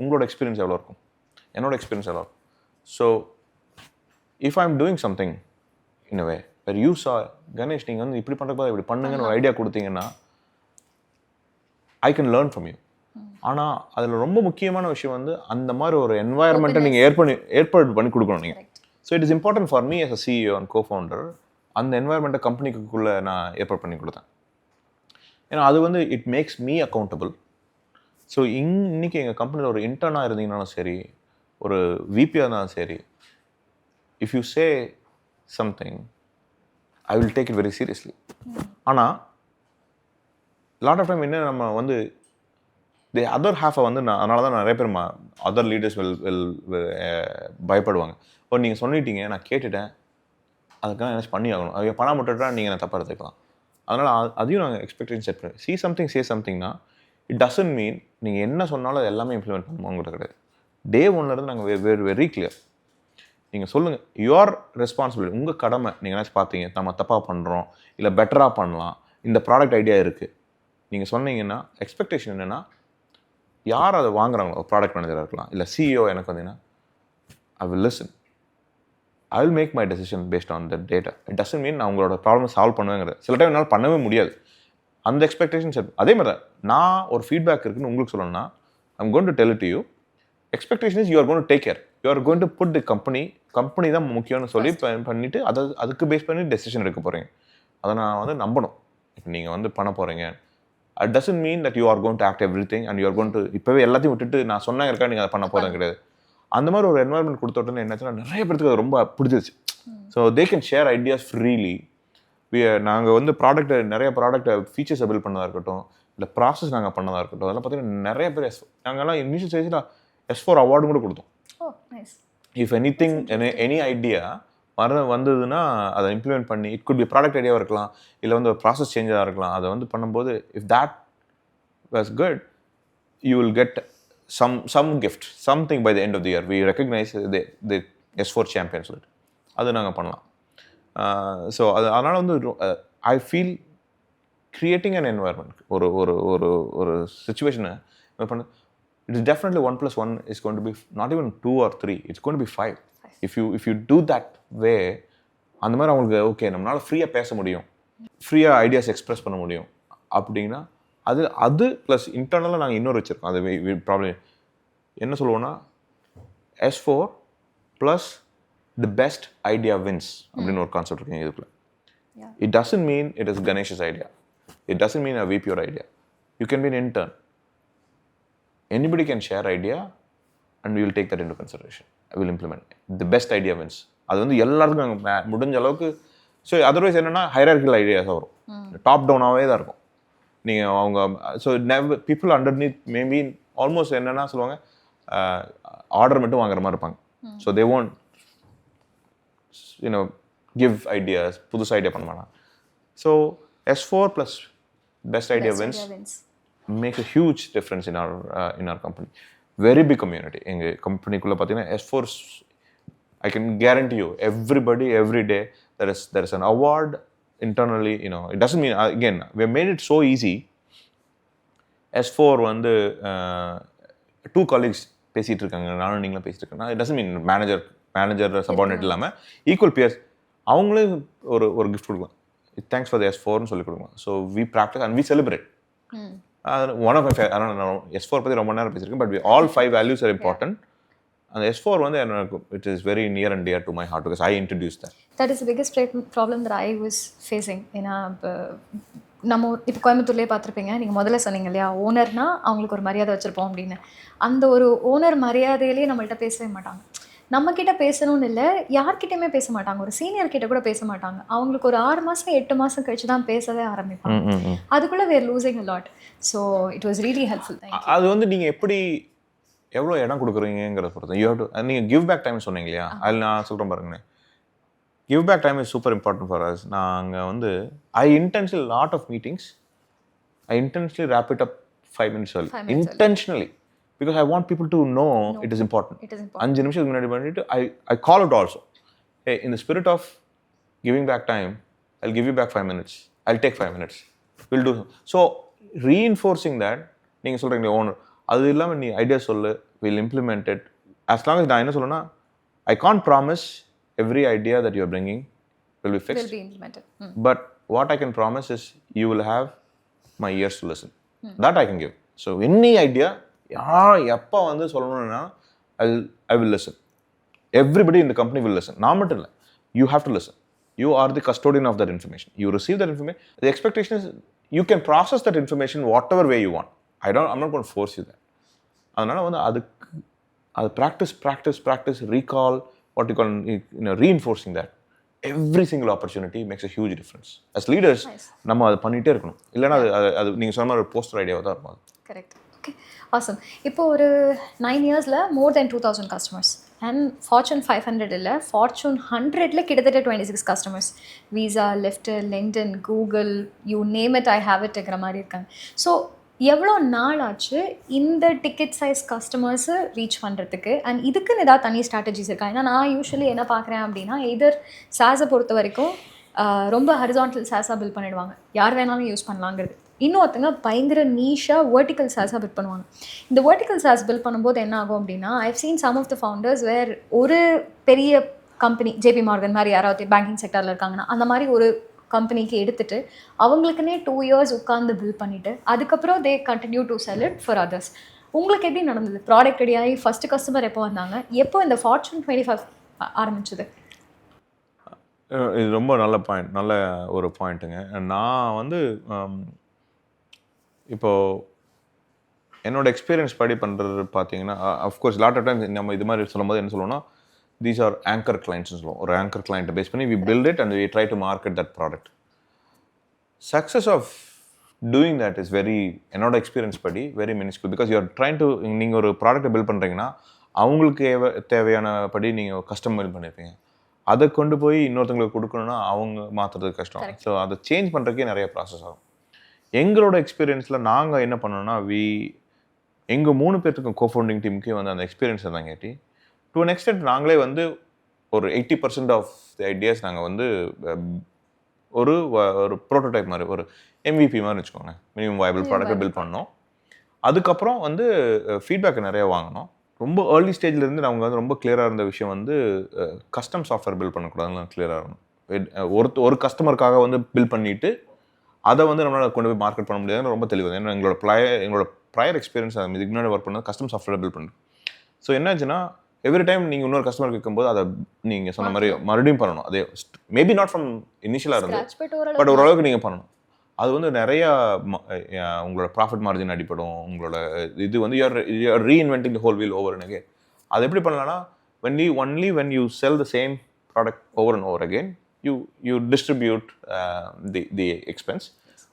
உங்களோட எக்ஸ்பீரியன்ஸ் எவ்வளோ இருக்கும், என்னோட எக்ஸ்பீரியன்ஸ் எவ்வளோ இருக்கும். So if I am doing something in a way where you sir, Ganesh நீங்கள் வந்து இப்படி பண்ணுறப்ப இப்படி பண்ணுங்கன்னு ஒரு ஐடியா கொடுத்தீங்கன்னா, I can learn from you. ஆனால் அதில் ரொம்ப முக்கியமான விஷயம் வந்து அந்த மாதிரி ஒரு என்வாயர்மெண்ட்டை நீங்கள் ஏற்பாடு பண்ணி கொடுக்கணும் நீங்கள். So it is important for me as a CEO and co-founder, அந்த என்வாயர்மெண்ட்டை கம்பெனிக்குள்ளே நான் ஏற்பாடு பண்ணி கொடுத்தேன். ஏன்னா அது வந்து it makes me accountable. So இன்னைக்கு எங்கள் கம்பெனியில் ஒரு இன்டர்னாக இருந்தீங்கன்னாலும் சரி, ஒரு விபியாக இருந்தாலும் சரி, if you say something I will take it very seriously. ஆனால் லாட் ஆஃப் டைம் என்ன நம்ம வந்து தி அதர் ஹாஃபை வந்து அதனால தான் நிறைய பேர் அதர் லீடர்ஸ் வில் பயப்படுவாங்க. இப்போ நீங்கள் சொல்லிட்டீங்க, நான் கேட்டுட்டேன், அதுக்காக என்ன பண்ணி ஆகணும், அதை பணம் விட்டுட்டா நீங்கள் என்ன தப்பாக எடுத்துக்கலாம். அதனால் அதையும் நாங்கள் எக்ஸ்பெக்டேஷன் செட் பண்ணி see something, say somethingனா, இட் டசன்ட் மீன் நீங்கள் என்ன சொன்னாலும் அது எல்லாமே இம்ப்ளிமெண்ட் பண்ணுவோங்கிறது கிடையாது. டே 1லேருந்து நாங்கள் வெரி கிளியர். நீங்கள் சொல்லுங்கள், யுவர் ரெஸ்பான்சிபிலிட்டி, உங்கள் கடமை. நீங்கள் ஏதாச்சும் பார்த்தீங்க நம்ம தப்பாக பண்ணுறோம், இல்லை பெட்டராக பண்ணலாம், இந்த ப்ராடக்ட் ஐடியா இருக்குது, நீங்கள் சொன்னீங்கன்னா எக்ஸ்பெக்டேஷன் என்னென்னா, யார் அதை வாங்குறாங்களோ, ப்ராடக்ட் மேனேஜராக இருக்கலாம், இல்லை சிஇஓ எனக்கு வந்தீங்கன்னா, I will listen, I will make my decision based on the data. It doesn't mean நான் உங்களோட ப்ராப்ளம் சால்வ் பண்ணுவேங்கிறது. சில டைம் என்னால் பண்ணவே முடியாது. அந்த எக்ஸ்பெக்டேஷன்ஸ் அதே மாதிரி தான். நான் ஒரு ஃபீட்பேக் இருக்குன்னு உங்களுக்கு சொல்லணும்னா, I'm going to tell it to you. Expectation is you are going to take care, you are going to put the company தான் முக்கியம்னு சொல்லி பண்ணிவிட்டு அதுக்கு பேஸ் பண்ணி டெசிஷன் எடுக்க போகிறீங்க. அதை நான் வந்து நம்பணும். இப்போ நீங்கள் வந்து பண்ண போகிறீங்க, it doesn't mean that you are going to act everything and you are going to இப்போவே எல்லாத்தையும் விட்டுட்டு நான் சொன்னேன் இருக்கா நீங்கள் அதை பண்ண போகிறது கிடையாது. அந்த மாதிரி ஒரு என்வாயர்மெண்ட் கொடுத்தோட்டே என்னாச்சுன்னா நிறைய பேருக்கு அது ரொம்ப பிடிச்சிருச்சு. So they can share ideas freely. நாங்கள் வந்து நிறைய ப்ராடக்ட்டை ஃபீச்சர்ஸை பில்ட் பண்ணதாக இருக்கட்டும், இல்லை ப்ராசஸ் நாங்கள் பண்ணதாக இருக்கட்டும், அதெல்லாம் பார்த்தீங்கன்னா நிறைய பேர் நாங்கள்லாம் இனிஷியல் ஸ்டேஜில் S4 அவார்டும் கூட கொடுத்தோம். இஃப் எனி ஐடியா வந்ததுன்னா அதை இம்ப்ளிமெண்ட் பண்ணி, இட் குட் பி ப்ராடக்ட் ஐடியாவாக இருக்கலாம், இல்லை வந்து ப்ராசஸ் சேஞ்சாக இருக்கலாம். அதை வந்து பண்ணும்போது if that was good, you will get some gift, something by the end of the year. We recognize the S4 champions. அது நாங்கள் பண்ணலாம். ஸோ அதனால் வந்து I feel creating an environment, ஒரு ஒரு ஒரு ஒரு சுச்சுவேஷனை பண்ண, it is definitely 1 + 1 is going to be not even 2 or 3, it's going to be 5. If you do that way, அந்த மாதிரி அவங்களுக்கு ஓகே நம்மளால ஃப்ரீயாக பேச முடியும், ஃப்ரீயாக ஐடியாஸ் எக்ஸ்பிரஸ் பண்ண முடியும் அப்படின்னா, அது ப்ளஸ் இன்டர்னலாக நாங்கள் இன்னொரு வச்சுருக்கோம். அது ப்ராப்ளம் என்ன சொல்லுவோன்னா, S4 plus the best idea wins அப்படின்னு ஒரு கான்செப்ட் இருக்குங்க இதுக்குள்ள. It doesn't mean it is Ganesh's idea, it doesn't mean a VP or idea. You can be an intern, anybody can share idea and we will take that into consideration, I will implement it. The best idea wins. அது வந்து எல்லாருக்கும் நாங்கள் முடிஞ்ச அளவுக்கு. So otherwise என்னென்னா hierarchical ideas வரும், top டவுனாகவே தான் இருக்கும். நீங்கள் அவங்க so never people underneath maybe almost என்னென்னா சொல்லுவாங்க, ஆர்டர் மட்டும் வாங்குற மாதிரி இருப்பாங்க. So they won't give ideas, புதுசு ஐடியா பண்ண மாட்டாங்க. So S4 plus best idea wins make a huge difference in our company. Very big community. எங்கள் கம்பெனிக்குள்ளே பார்த்தீங்கன்னா S4, I can guarantee you, everybody, every day, there is an award internally. It doesn't mean, again, we have made it so easy. S4 வந்து 2 colleagues பேசிகிட்டு இருக்காங்க, நானும் நீங்களும் பேசிட்டு இருக்கேன். It doesn't mean manager subordinate இல்லாமல் ஈக்குவல் பியர்ஸ் அவங்களே ஒரு கிஃப்ட் கொடுக்கலாம், தேங்க்ஸ் ஃபார் த S4ன்னு சொல்லி கொடுக்கலாம். So we practice and we celebrate. One of my S4 பற்றி ரொம்ப நேரம் பேசியிருக்கேன், but all 5 values are important. அந்த S4 வந்து எனக்கு it is very near and dear to my heart because I introduced that. That is the biggest problem that I was facing. ஏன்னா நம்ம இப்போ கோயம்புத்தூர்லேயே பார்த்துருப்பீங்க, நீங்கள் முதல்ல சொன்னீங்க இல்லையா, ஓனர்னா அவங்களுக்கு ஒரு மரியாதை வச்சுருப்போம் அப்படின்னு. அந்த ஒரு ஓனர் மரியாதையிலேயே நம்மள்ட்ட பேசவே மாட்டாங்க. நம்மக்கிட்ட பேசணும்னு இல்லை, யார்கிட்டையுமே பேச மாட்டாங்க, ஒரு சீனியர் கிட்ட கூட பேச மாட்டாங்க. அவங்களுக்கு ஒரு 6 மாதம் 8 மாதம் கழிச்சு தான் பேசவே ஆரம்பிப்பாங்க. அதுக்குள்ளே we are losing a lot. So it was really helpful. அது வந்து நீங்கள் எப்படி எவ்வளோ இடம் கொடுக்குறீங்கிறத பொறுத்து. யூ ஹேவ் டு, நீங்கள் கிவ் பேக் டைம் சொன்னீங்க இல்லையா, அதில் நான் சொல்கிறேன் பாருங்கண்ணே, give back time is super important for us. நாங்கள் வந்து I intentionally lot of meetings, I intentionally wrap it up 5 minutes early. Intentionally. Because I want people to know it is important. 5 நிமிஷத்துக்கு முன்னாடி பண்ணிட்டு I call it also. Hey, in the spirit of giving back time, I'll give you back 5 minutes. I'll take 5 minutes. We'll do. So reinforcing that, நீங்கள் சொல்கிறீங்க owner, அது இல்லாமல் நீ idea சொல்லு, we'll implement it. As long as நான் என்ன சொல்லணும்னா, I can't promise every idea that you're bringing will be fixed. Will be implemented. But what I can promise is you will have my ears to listen. That I can give. So any idea, எப்போ வந்து சொல்லணும்னா I will listen. Everybody in the company will listen. நான் மட்டும் இல்லை, you have to listen. You are the custodian of that information. You receive that information. The expectation is you can process that information whatever way you want. I'm not going to force you that. அதனால் வந்து அது practice, recall, what you call, reinforcing that. Every single opportunity makes a huge difference. As leaders, நம்ம அதை பண்ணிகிட்டே இருக்கணும். இல்லைன்னா அது நீங்கள் சொன்ன ஒரு போஸ்டர் ஐடியாவாக தான் இருக்கும். கரெக்ட். Okay, awesome. இப்போ ஒரு 9 இயர்ஸில் more than 2000 customers and Fortune 500 இல்லை, Fortune 100ல கிட்டத்தட்ட 26 customers. Visa, Lyft, LinkedIn, Google, you name it, I have it ங்கிற மாதிரி இருக்காங்க. ஸோ எவ்வளோ நாள் ஆச்சு இந்த டிக்கெட் சைஸ் கஸ்டமர்ஸை ரீச் பண்ணுறதுக்கு? அண்ட் இதுக்குன்னு ஏதாவது தனி ஸ்ட்ராட்டஜிஸ் இருக்கா? ஏன்னா நான் யூஸ்வலி என்ன பார்க்குறேன் அப்படின்னா, எதர் சாஸை பொறுத்த வரைக்கும் ரொம்ப ஹரிசான்டல் சாஸாக பில் பண்ணிடுவாங்க, யார் வேணாலும் யூஸ் பண்ணலாங்கிறது. இன்னொருத்தங்க பயங்கர நீஷாக வெர்டிக்கல் சாஸாக பில் பண்ணுவாங்க. இந்த வெர்டிக்கல் சாஸ் பில் பண்ணும்போது என்ன ஆகும் அப்படின்னா, I've seen some of the founders where ஒரு பெரிய கம்பெனி ஜேபி மார்கன் மாதிரி யாராவது பேங்கிங் செக்டரில் இருக்காங்கன்னா அந்த மாதிரி ஒரு கம்பெனிக்கு எடுத்துட்டு அவங்களுக்குன்னே 2 இயர்ஸ் உட்காந்து பில் பண்ணிவிட்டு அதுக்கப்புறம் they continue to sell it for others. உங்களுக்கு எப்படி நடந்தது? ப்ராடக்ட் ரெடியாகி ஃபஸ்ட்டு கஸ்டமர் எப்போ வந்தாங்க? எப்போ இந்த ஃபார்ச்சூன் 25 ஆரம்பிச்சது? இது ரொம்ப நல்ல பாயிண்ட், நல்ல ஒரு பாயிண்ட்டுங்க. நான் வந்து இப்போது என்னோட எக்ஸ்பீரியன்ஸ் படி பண்ணுறது பார்த்தீங்கன்னா, அஃப்கோர்ஸ் லாட் ஆஃப் டைம்ஸ் நம்ம இது மாதிரி சொல்லும்போது என்ன சொல்லுவோம்னா, தீஸ் ஆர் ஆங்கர் கிளைண்ட்ஸ்னு சொல்லுவோம். ஒரு ஆங்கர் கிளைண்ட்டை பேஸ் பண்ணி we build it and we try to market that product. Success of doing that is very, என்னோட எக்ஸ்பீரியன்ஸ் படி very minuscule. Because you are trying to, நீங்கள் ஒரு ப்ராடக்ட்டை பில்ட் பண்ணுறீங்கன்னா அவங்களுக்கு தேவையான படி நீங்கள் கஸ்டம் பில்ட் பண்ணியிருப்பீங்க. அதை கொண்டு போய் இன்னொருத்தங்களுக்கு கொடுக்கணுன்னா அவங்க மாற்றுறது கஷ்டம். ஸோ அதை சேஞ்ச் பண்ணுறதுக்கே நிறைய ப்ராசஸ் ஆகும். எங்களோட எக்ஸ்பீரியன்ஸில் நாங்கள் என்ன பண்ணோன்னா, எங்கள் 3 பேர்த்துக்கும் கோஃபவுண்டிங் டீமுக்கே வந்து அந்த எக்ஸ்பீரியன்ஸ் இருந்தாங்கட்டி டு அன் எக்ஸ்டென்ட் நாங்களே வந்து ஒரு 80% ஆஃப் தி ஐடியாஸ் நாங்கள் வந்து ஒரு ப்ரோட்டோடைப் மாதிரி, ஒரு MVP மாதிரி வச்சுக்கோங்க, மினிமம் வயபிள் ப்ராடக்ட்டை பில்ட் பண்ணோம். அதுக்கப்புறம் வந்து ஃபீட்பேக் நிறைய வாங்கினோம். ரொம்ப ஏர்லி ஸ்டேஜ்லேருந்து நாங்கள் வந்து ரொம்ப கிளியராக இருந்த விஷயம் வந்து கஸ்டம் சாஃப்ட்வேர் பில்ட் பண்ணக்கூடாதுன்னு கிளியராக இருக்கணும். ஒரு கஸ்டமருக்காக வந்து பில்ட் பண்ணிவிட்டு அதை வந்து நம்மளால் கொண்டு போய் மார்க்கெட் பண்ண முடியாதுன்னு ரொம்ப தெளிவாக. ஏன்னா எங்களோட ப்ரையர் எக்ஸ்பீரியன்ஸ் இதுக்கு முன்னாடி ஒர்க் பண்ணது கஸ்டம் சாஃப்ட்வேர் பில்ட் பண்ணு. ஸோ என்னாச்சுன்னா, எவ்ரி டைம் நீங்கள் இன்னொரு கஸ்டமருக்கு இருக்கும்போது அதை நீங்கள் சொன்ன மாதிரி மறுபடியும் பண்ணணும். அதே மேபி நாட் ஃப்ரம் இனிஷியலாக இருந்து, பட் ஓரளவுக்கு நீங்கள் பண்ணணும். அது வந்து நிறையா உங்களோட ப்ராஃபிட் மார்ஜின் அடிப்படும். உங்களோட இது வந்து you're reinventing the whole wheel over and again. அது எப்படி பண்ணலாம்னா, only when you sell the same product over and over again, you distribute the expense.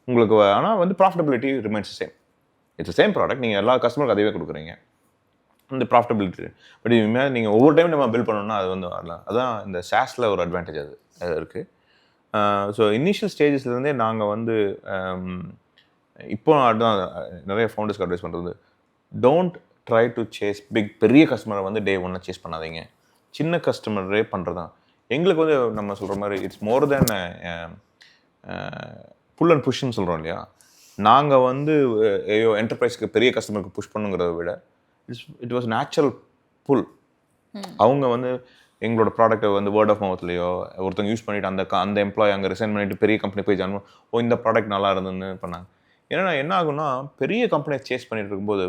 உங்களுக்கு ஆனால் வந்து profitability remains same. It's same product, நீங்கள் எல்லா கஸ்டமருக்கு அதுவே கொடுக்குறீங்க, இந்த ப்ராஃபிட்டபிலிட்டி. பட் இதுமாதிரி நீங்கள் ஒவ்வொரு டைம் நம்ம பில் பண்ணோம்னா அது வந்து வரலாம். அதான் இந்த சாஸில் ஒரு அட்வான்டேஜ் அது இருக்குது. ஸோ இனிஷியல் ஸ்டேஜஸ்லேருந்தே நாங்கள் வந்து இப்போ அதுதான் நிறைய ஃபவுண்டர்ஸ்க்கு அட்வைஸ் பண்ணுறது, டோன்ட் ட்ரை டு சேஸ் பெரிய கஸ்டமரை வந்து டே ஒன்னாக சேஸ் பண்ணாதீங்க. சின்ன கஸ்டமரே பண்ணுறது தான் எங்களுக்கு வந்து நம்ம சொல்கிற மாதிரி it's more than full and புஷ்ன்னு சொல்கிறோம் இல்லையா. நாங்கள் வந்து என்டர்பிரைஸ்க்கு பெரிய கஸ்டமருக்கு புஷ் பண்ணுங்கிறத விட இட் வாஸ் நேச்சுரல் புல். அவங்க வந்து எங்களோட ப்ராடக்ட்டை வந்து வேர்ட் ஆஃப் மவுத்லையோ ஒருத்தவங்க யூஸ் பண்ணிவிட்டு அந்த எம்ப்ளாய் அங்கே ரிசைன் பண்ணிவிட்டு பெரிய கம்பெனி போய் ஜாயின் இந்த ப்ராடக்ட் நல்லா இருந்துன்னு பண்ணாங்க. ஏன்னா என்ன ஆகும்னா, பெரிய கம்பெனியை சேஸ் பண்ணிட்டு இருக்கும்போது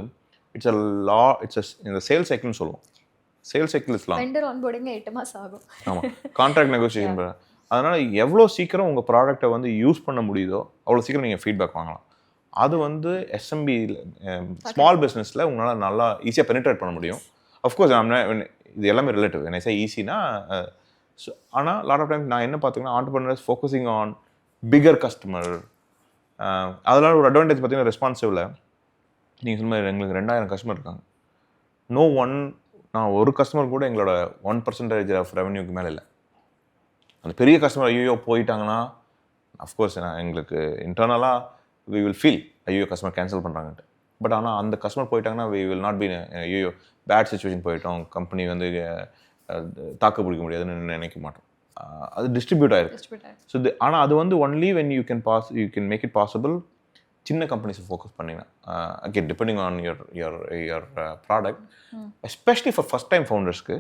இட்ஸ் இந்த சேல்ஸ் சைக்கிள்னு சொல்லுவோம். சேல்ஸ் சைக்கிள் இஸ்லாம் வெண்டர் ஆன்போர்டிங் 8 மாசம் ஆகும். ஆமாம், கான்ட்ராக்ட் நெகோசியேஷன். அதனால் எவ்வளோ சீக்கிரம் உங்கள் ப்ராடக்ட்டை வந்து யூஸ் பண்ண முடியுதோ அவ்வளோ சீக்கிரம் நீங்கள் ஃபீட்பேக் வாங்கலாம். அது வந்து எஸ்எம்பி ஸ்மால் பிஸ்னஸில் உங்களால் நல்லா ஈஸியாக பெனிட்ரேட் பண்ண முடியும். அஃப்கோர்ஸ் இது எல்லாமே ரிலேட்டிவ். என்ன சே ஈஸினா, ஆனால் லாட் ஆஃப் டைம் நான் என்ன பார்த்தீங்கன்னா, entrepreneurs focusing on bigger customer. அதனால் ஒரு அட்வான்டேஜ் பார்த்தீங்கன்னா, ரெஸ்பான்சிவில் நீங்கள் சொன்ன மாதிரி எங்களுக்கு 2000 கஸ்டமர் இருக்காங்க. நான் ஒரு கஸ்டமர் கூட எங்களோட 1% ஆஃப் ரெவன்யூக்கு மேலே இல்லை. அந்த பெரிய கஸ்டமர் ஐயோ போயிட்டாங்கன்னா அஃப்கோர்ஸ் எங்களுக்கு இன்டர்னலாக வி வில் ஃபீல் ஐயோ கஸ்டமர் கேன்சல் பண்ணுறாங்கன்ட்டு. பட் ஆனால் அந்த கஸ்டமர் போயிட்டாங்கன்னா வி வில் நாட் பி ஐயோ பேட் சுச்சுவேஷன் போயிட்டோம், கம்பெனி வந்து தாக்கு பிடிக்க முடியாதுன்னு நினைக்க மாட்டோம். அது டிஸ்ட்ரிபியூட் ஆயிருக்கு. ஸோ ஆனால் அது வந்து only when you can make it possible. சின்ன கம்பெனிஸை ஃபோக்கஸ் பண்ணிங்கன்னா again depending on your product, especially for first time ஃபவுண்டர்ஸ்க்கு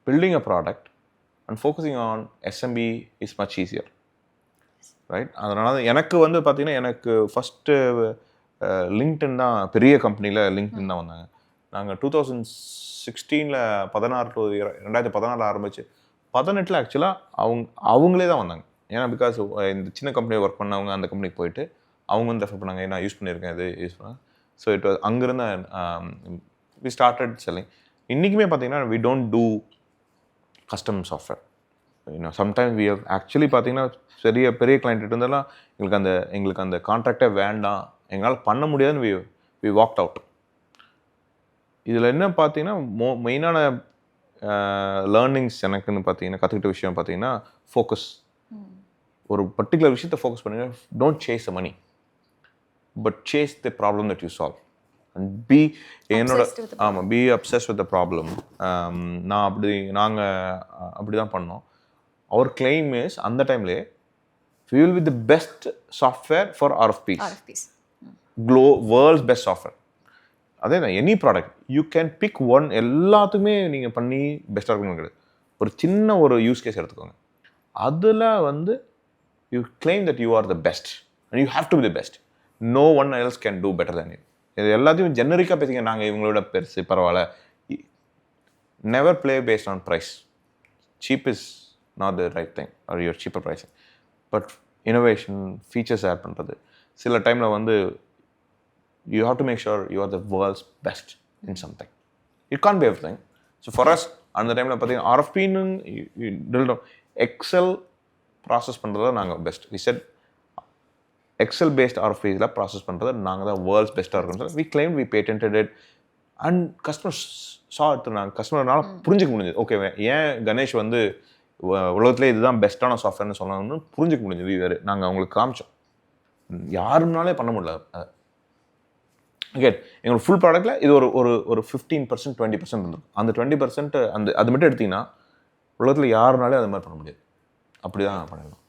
building a product and focusing on SMB is much easier, right? அதனால எனக்கு வந்து பார்த்தீங்கன்னா, எனக்கு ஃபஸ்ட்டு லிங்க்டின் தான், பெரிய கம்பெனியில் லிங்க்டின் தான் வந்தாங்க. நாங்கள் 2016 2014 ஆரம்பிச்சு 2018 ஆக்சுவலாக அவங்களே தான் வந்தாங்க. ஏன்னா பிகாஸ் இந்த சின்ன கம்பெனியை ஒர்க் பண்ணவங்க அந்த கம்பெனிக்கு போயிட்டு அவங்க வந்து ரெஃபர் பண்ணாங்க, நான் யூஸ் பண்ணியிருக்கேன், இது யூஸ் பண்ணேன். ஸோ இட் வாஸ் அங்கேருந்து வி ஸ்டார்டட் செல்லிங். இன்றைக்குமே பார்த்தீங்கன்னா we don't do custom software. Sometimes we have actually பார்த்தீங்கன்னா பெரிய கிளைண்ட் இருந்தாலும் எங்களுக்கு அந்த கான்ட்ராக்டே வேண்டாம், எங்களால் பண்ண முடியாதுன்னு வி வாக்ட் அவுட். இதில் என்ன பார்த்தீங்கன்னா மெயினான லேர்னிங்ஸ் எனக்குன்னு பார்த்தீங்கன்னா, கற்றுக்கிட்ட விஷயம் பார்த்தீங்கன்னா ஃபோக்கஸ். ஒரு பர்டிகுலர் விஷயத்தை ஃபோக்கஸ் பண்ணிங்கன்னா, don't chase a money. But chase the problem that you solve and be என்னோட ஆமாம் be obsess with the problem. நாங்கள் அப்படி தான் பண்ணோம். அவர் கிளைம் இஸ் அந்த டைம்லேயே we will be the best software for RFPs. World's best software. அதே தான் any product you can big one, எல்லாத்துக்குமே நீங்கள் பண்ணி பெஸ்ட்டாக இருக்கணும் கிடையாது. ஒரு சின்ன ஒரு யூஸ் கேஸ் எடுத்துக்கோங்க, அதில் வந்து you claim that you are the best and you have to be the best. No one else can do better than you. இது எல்லாத்தையும் ஜெனரிக்காக பேசிங்க, நாங்கள் இவங்களோட பெருசு பரவாயில்ல. Never play based on price. Cheap is not the right thing or your cheaper pricing. But innovation, features add பண்ணுறது, சில டைமில் வந்து you have to make sure you are the world's best in something. It Khan be everything. So for us அந்த டைமில் பார்த்தீங்கன்னா ஆர்எஃபின்னு Excel process பண்ணுறத நாங்கள் best. We set Excel based ஆர்எஃபிஸில் ப்ராசஸ் பண்ணுறது நாங்கள் தான் வேர்ல்ட்ஸ் பெஸ்ட்டாக இருக்கணும். We claim, we patented it and customers saw எடுத்து நாங்கள் கஸ்டமர்னால புரிஞ்சிக்க முடிஞ்சது. ஓகே, ஏன் கணேஷ் வந்து உலகத்துலேயே இதுதான் பெஸ்ட்டான சாஃப்ட்வேர்னு சொன்னாங்கன்னு புரிஞ்சிக்க முடிஞ்சது. இது நாங்கள் அவங்களுக்கு காமிச்சோம். யாருனாலே பண்ண முடியல. ஓகே, எங்களோட ஃபுல் ப்ராடக்ட்டில் இது ஒரு 15% 20% இருந்திருக்கும். அந்த 20% அது மட்டும் எடுத்திங்கன்னா உலகத்தில் யாருனாலே அது மாதிரி பண்ண முடியாது. அப்படி தான் பண்ணிடலாம்.